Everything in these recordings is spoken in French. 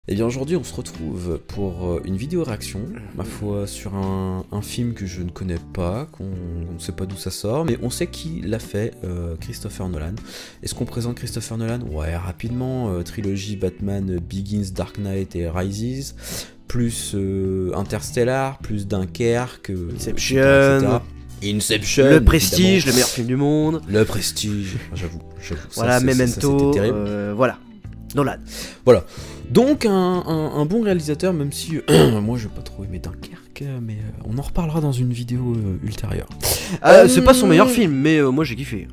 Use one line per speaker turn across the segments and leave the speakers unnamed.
Et bien aujourd'hui on se retrouve pour une vidéo réaction, ma foi sur un film que je ne connais pas, qu'on ne sait pas d'où ça sort, mais on sait qui l'a fait, Christopher Nolan. Est-ce qu'on présente Christopher Nolan? Ouais, rapidement, trilogie Batman Begins, Dark Knight et Rises, plus Interstellar, plus Dunkerque,
Inception,
Inception,
Le Prestige,
évidemment.
le meilleur film du monde.
Le Prestige, j'avoue.
Voilà, Memento, voilà. Nolan.
Voilà. Donc un bon réalisateur, même si moi je n'ai pas trop aimé Dunkerque, mais on en reparlera dans une vidéo ultérieure.
C'est pas son meilleur film, mais moi j'ai kiffé.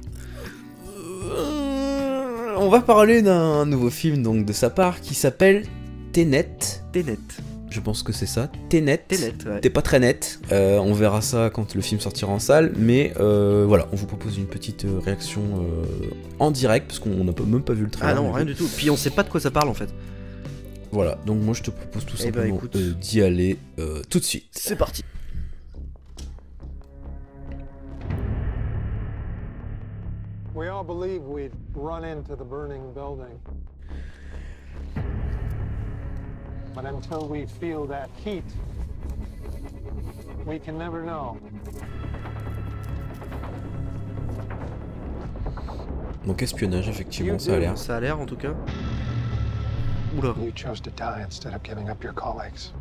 On va parler d'un nouveau film donc de sa part qui s'appelle Tenet.
Tenet.
Je pense que c'est ça, Tenet.
Tenet, ouais.
T'es pas très net, on verra ça quand le film sortira en salle, mais voilà, on vous propose une petite réaction en direct, parce qu'on n'a même pas vu le trailer.
Ah non, rien du tout. Puis on sait pas de quoi ça parle en fait.
Voilà, donc moi je te propose tout simplement
écoute,
d'y aller tout de suite.
C'est parti.
We all believe we'd run into the burning building. But until we feel that heat, we can never know.
Donc espionnage, effectivement, ça a l'air.
Ça a l'air en tout cas. Oula,
You chose to die instead of giving up your colleagues.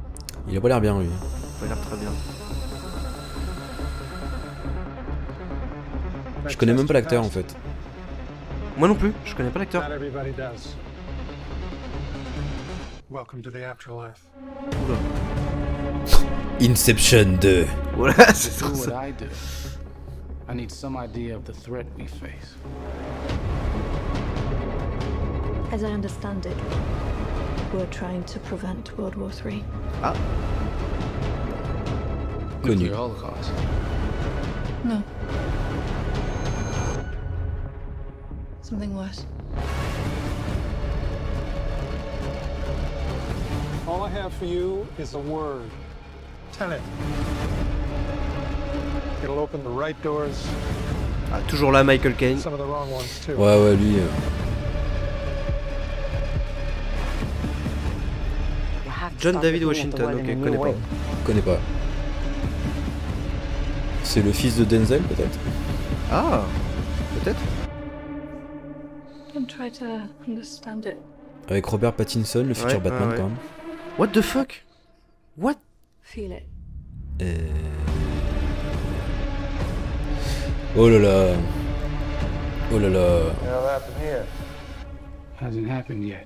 Il a pas l'air bien, lui.
ça a l'air très bien.
Je connais même pas l'acteur, en fait.
Moi non plus, je connais pas l'acteur.
Not everybody does. Welcome to the afterlife.
Oula.
Inception 2.
Voilà, c'est
Do
trop
what
ça.
I do. I need some idea of the threat we face.
As I understand it, we're trying to prevent World War III.
Ah,
Connu.
Nuclear holocaust.
No. Something worse.
All I have for you is a word. Tenet. It'll open the right doors,
ah, toujours là Michael Caine.
some of the wrong ones too.
Ouais, lui.
John David Washington, ok, connais pas.
Connais pas. C'est le fils de Denzel, peut-être?
Ah, peut-être.
Don't try to understand it.
Avec Robert Pattinson, le futur
Ouais,
Batman,
ouais.
quand même.
What the fuck? What?
Feel it.
Oh là là. Oh là là.
Hasn't happened yet.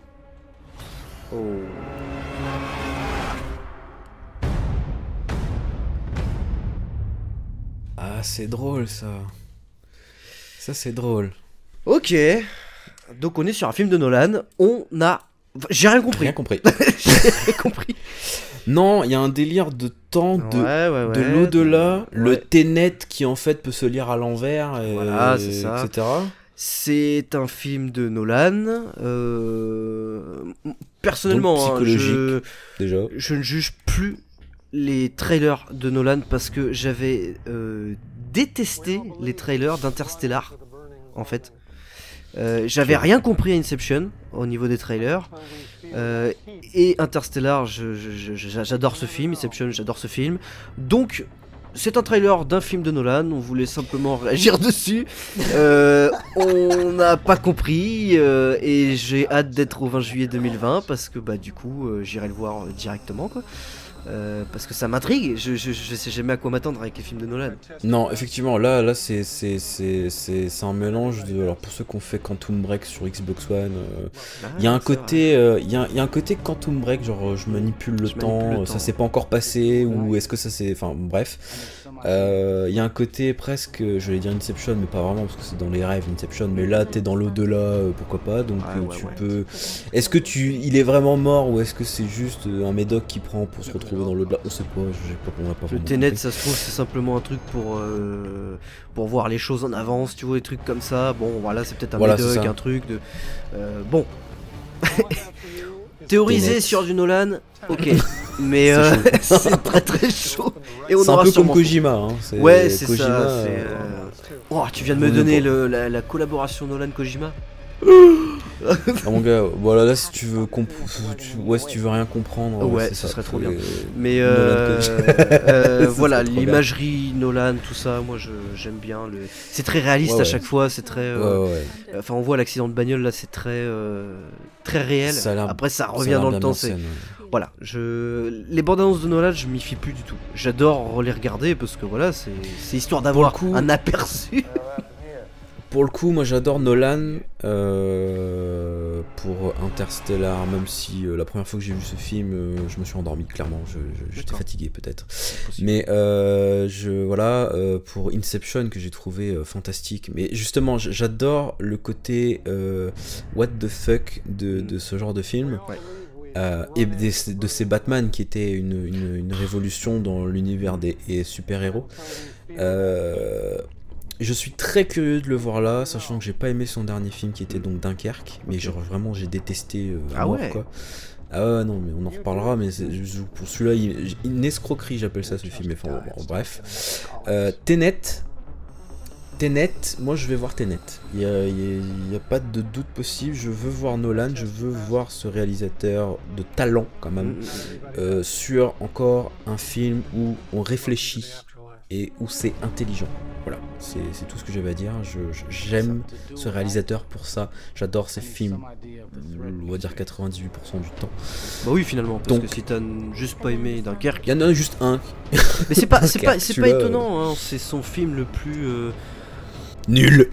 Oh.
Ah, c'est drôle, ça. Ça, c'est drôle.
Ok. Donc on est sur un film de Nolan. On a... J'ai rien compris.
Rien compris.
J'ai rien compris.
Non, il y a un délire de temps, de
ouais.
l'au-delà, le
Ouais.
Tenet qui en fait peut se lire à l'envers, et,
Voilà, c'est ça.
etc.
C'est un film de Nolan. Personnellement,
Donc,
hein,
psychologique. Déjà.
je ne juge plus les trailers de Nolan parce que j'avais détesté les trailers d'Interstellar, en fait. J'avais rien compris à Inception au niveau des trailers. Et Interstellar, j'adore ce film. Inception, j'adore ce film. Donc, c'est un trailer d'un film de Nolan. On voulait simplement réagir dessus. On n'a pas compris. Et j'ai hâte d'être au 20 juillet 2020 parce que, bah, du coup, j'irai le voir directement, quoi. Parce que ça m'intrigue, je sais jamais à quoi m'attendre avec les films de Nolan.
Non, effectivement, là c'est un mélange de. Alors, pour ceux qui ont fait Quantum Break sur Xbox One, il y a un côté, il y a un côté Quantum Break, genre je manipule le temps, ça s'est pas encore passé, ou est-ce que ça c'est. Enfin, bref. Il y a un côté presque, je vais dire Inception, mais pas vraiment, parce que c'est dans les rêves Inception, mais là t'es dans l'au-delà, pourquoi pas, donc tu peux. Est-ce que il est vraiment mort, ou est-ce que c'est juste un médoc qui prend pour se retrouver dans l'au-delà? On sait pas, on a pas
Le
vraiment
Tenet,
compris.
ça se trouve, c'est simplement un truc pour voir les choses en avance, tu vois, des trucs comme ça. Bon, voilà, c'est peut-être un
Voilà, c'est
médoc,
ça.
un truc de. Bon. Théoriser
Tenet.
sur du Nolan, ok. Mais c'est très très chaud. Et on
C'est un
aura
peu comme
sûrement-
Kojima, hein.
Ouais, c'est
Kojima,
ça. Oh, tu viens de me
on est
donner
pas-
la collaboration Nolan-Kojima.
Ah, mon gars, voilà, là si tu veux si tu veux rien comprendre,
Ouais,
c'est
ce
ça,
serait trop
faut-
bien. Mais
Nolan Ce
voilà,
serait trop bien.
l'imagerie Nolan, tout ça, moi j'aime bien. C'est très réaliste
Ouais,
à
ouais.
chaque fois, c'est très.
Ouais.
Enfin, on voit l'accident de bagnole là, c'est très réel.
Ça a l'air-
Après, ça
Ça a
revient
l'air
dans le
bien
temps.
mis en scène, ouais.
Voilà, les bandes annonces de Nolan, je m'y fie plus du tout. J'adore les regarder parce que voilà, c'est histoire d'avoir
Pour le coup-
un aperçu.
Pour le coup, moi j'adore Nolan pour Interstellar, même si la première fois que j'ai vu ce film, je me suis endormi, clairement, j'étais
D'accord.
fatigué peut-être.
possible.
Mais pour Inception que j'ai trouvé fantastique. Mais justement, j'adore le côté what the fuck de ce genre de film.
Ouais.
Et de ces Batman qui étaient une révolution dans l'univers des super-héros. Je suis très curieux de le voir là, sachant que j'ai pas aimé son dernier film qui était donc Dunkerque, mais genre vraiment j'ai détesté à
Ah
mort,
ouais.
quoi. Ah ouais, non, mais on en reparlera, mais pour celui-là, une escroquerie, j'appelle ça ce film, mais enfin, bon, bref. Tenet, moi je vais voir Tenet. Il y a pas de doute possible, je veux voir Nolan, je veux voir ce réalisateur de talent quand même, sur encore un film où on réfléchit et où c'est intelligent. Voilà, c'est tout ce que j'avais à dire. J'aime ce réalisateur pour ça. J'adore ses films, on va dire 98% du temps.
Bah oui, finalement, parce
Donc-
que si t'as juste pas aimé Dunkerque.
Il y en a juste un.
Mais c'est pas
Dunkerque, celui-là,
étonnant, hein, c'est son film le plus.
Nul.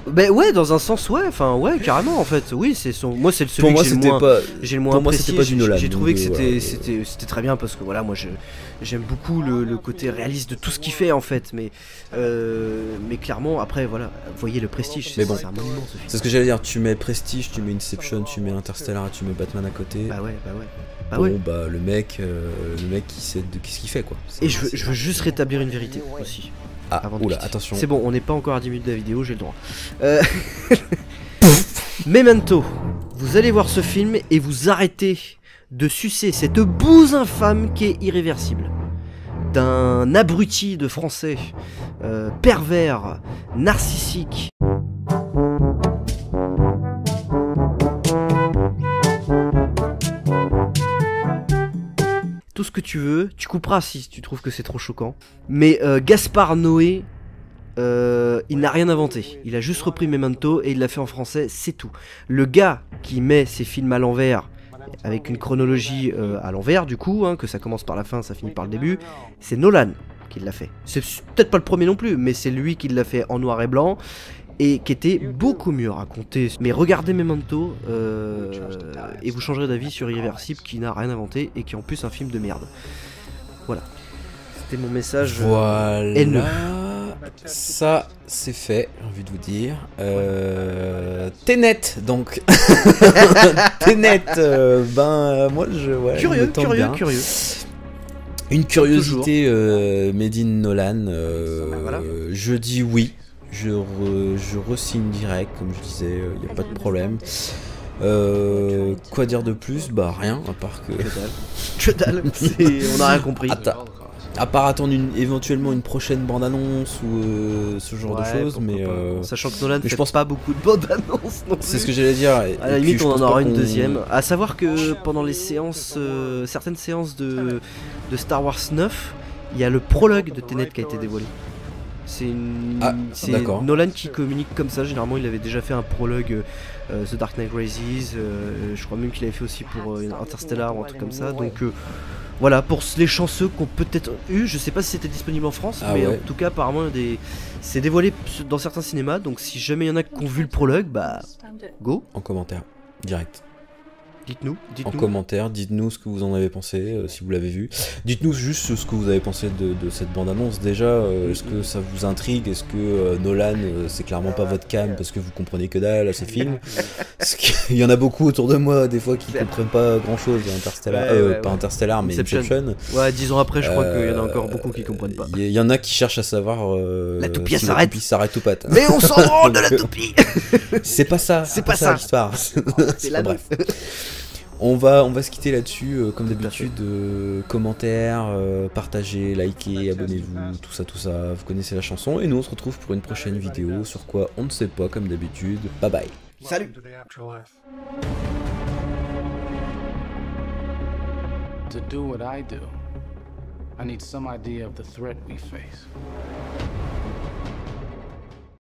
Bah ouais, dans un sens, ouais, enfin, ouais, carrément en fait. Oui, c'est son. Moi, c'est celui
Pour moi,
que j'ai le
c'était
moins.
pas.
J'ai le moins
Pour moi,
apprécié.
c'était pas du Nolan,
J'ai trouvé que
donc,
c'était très bien parce que voilà, moi j'aime beaucoup le côté réaliste de tout ce qu'il fait en fait, mais clairement après voilà, vous voyez le Prestige,
Mais bon.
c'est un monument ce film.
C'est ce que j'allais dire. Tu mets Prestige, tu mets Inception, tu mets Interstellar, tu mets Batman à côté.
Bah ouais. Bah
Bon,
ouais.
bah le mec qui sait de qu'est-ce qu'il fait quoi.
Et je veux juste rétablir une vérité aussi.
Ah,
avant de
oula,
quitter.
attention.
C'est bon, on n'est pas encore à 10 minutes de la vidéo, j'ai le droit. Memento, vous allez voir ce film et vous arrêtez de sucer cette bouse infâme qui est irréversible. D'un abruti de français, pervers, narcissique. Tout ce que tu veux, tu couperas si tu trouves que c'est trop choquant. Mais Gaspard Noé, il n'a rien inventé. Il a juste repris Memento et il l'a fait en français, c'est tout. Le gars qui met ses films à l'envers, avec une chronologie à l'envers du coup, hein, que ça commence par la fin, ça finit par le début, c'est Nolan qui l'a fait. C'est peut-être pas le premier non plus, mais c'est lui qui l'a fait en noir et blanc. Et qui était beaucoup mieux raconté. Mais regardez Memento et vous changerez d'avis sur Irréversible qui n'a rien inventé et qui est en plus un film de merde. Voilà. C'était mon message. haineux.
Voilà, ça c'est fait, j'ai envie de vous dire. Tenet donc. Tenet, moi je. Ouais,
Curieux,
me tente
curieux,
bien.
curieux.
Une curiosité made in Nolan.
Voilà.
Je dis oui. Je re-signe direct, comme je disais, il n'y a pas de problème. Quoi dire de plus? Bah rien, à part que.
Que dalle. On n'a rien compris.
À part attendre éventuellement une prochaine bande-annonce ou ce genre de choses, mais
Sachant que Nolan
mais
fait
je pense
pas beaucoup de bandes annonces non plus.
c'est ce que j'allais dire.
À la limite, on en aura une deuxième. À savoir que pendant les séances, certaines séances de Star Wars 9, il y a le prologue de Tenet qui a été dévoilé. C'est
d'accord.
Nolan qui communique comme ça. Généralement, il avait déjà fait un prologue The Dark Knight Rises. Je crois même qu'il avait fait aussi pour Interstellar ou un truc comme ça. Donc voilà, pour les chanceux qu'on peut-être eu, je sais pas si c'était disponible en France,
Ah
mais
ouais.
en tout cas, apparemment, c'est dévoilé dans certains cinémas. Donc si jamais il y en a qui ont vu le prologue, bah go,
En commentaire, direct.
dites-nous.
En commentaire, dites-nous ce que vous en avez pensé, si vous l'avez vu. Dites-nous juste ce que vous avez pensé de cette bande-annonce. Déjà, est-ce que ça vous intrigue? Est-ce que Nolan, c'est clairement pas votre cam parce que vous comprenez que dalle à ces films? Parce qu'il y en a beaucoup autour de moi, des fois, qui comprennent pas grand-chose. Interstellar, pas Interstellar, mais Inception.
Ouais, 10 ans après, je crois qu'il y en a encore beaucoup qui comprennent pas.
Il y en a qui cherchent à savoir
La toupie
si
s'arrête.
la toupie s'arrête ou pas.
Mais on s'en branle de la toupie.
C'est pas ça.
C'est pas ça.
l'histoire.
C'est la
bref. On va se quitter là-dessus, comme d'habitude, commentaires, partagez, likez, abonnez-vous, tout ça, vous connaissez la chanson, et nous on se retrouve pour une prochaine vidéo, sur quoi on ne sait pas, comme d'habitude, bye bye.
Salut.
to the afterlife.
To do what I do, I need some idea of the threat we face.